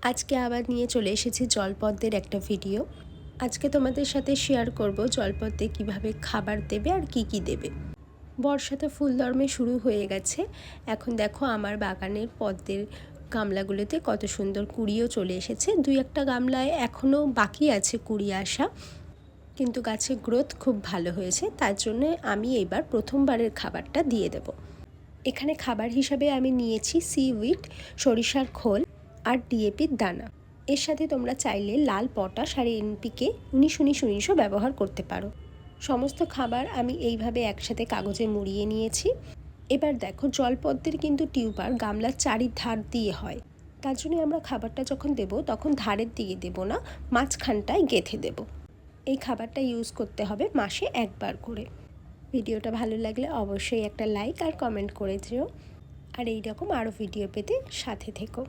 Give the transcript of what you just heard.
আজকে আবার নিয়ে চলে এসেছি জলপদ্মের একটা ভিডিও। আজকে তোমাদের সাথে শেয়ার করব জলপদ্মে কিভাবে খাবার দেবে আর কি কি দেবে। বর্ষা তো ফুল ধর্মে শুরু হয়ে গেছে। এখন দেখো আমার বাগানের পদ্মের গামলাগুলোতে কত সুন্দর কুড়িও চলে এসেছে। দুই একটা গামলায় এখনও বাকি আছে কুড়ি আসা, কিন্তু গাছের গ্রোথ খুব ভালো হয়েছে। তার জন্য আমি এবার প্রথমবারের খাবারটা দিয়ে দেব। এখানে খাবার হিসাবে আমি নিয়েছি সিউইড, সরিষার খোল আর ডিএপির দানা। এর সাথে তোমরা চাইলে লাল পটাশ আর এনপিকে 19-19-19 ব্যবহার করতে পারো। সমস্ত খাবার আমি এইভাবে একসাথে কাগজে মুড়িয়ে নিয়েছি। এবার দেখো, জলপদ্মের কিন্তু টিউবার গামলার চারিধার দিয়ে হয়। তার জন্য আমরা খাবারটা যখন দেব তখন ধারের দিকে দেব না, মাঝখানটায় গেঁথে দেব। এই খাবারটা ইউজ করতে হবে মাসে একবার করে। ভিডিওটা ভালো লাগলে অবশ্যই একটা লাইক আর কমেন্ট করে যেও। আর এই রকম আরও ভিডিও পেতে সাথে থেকো।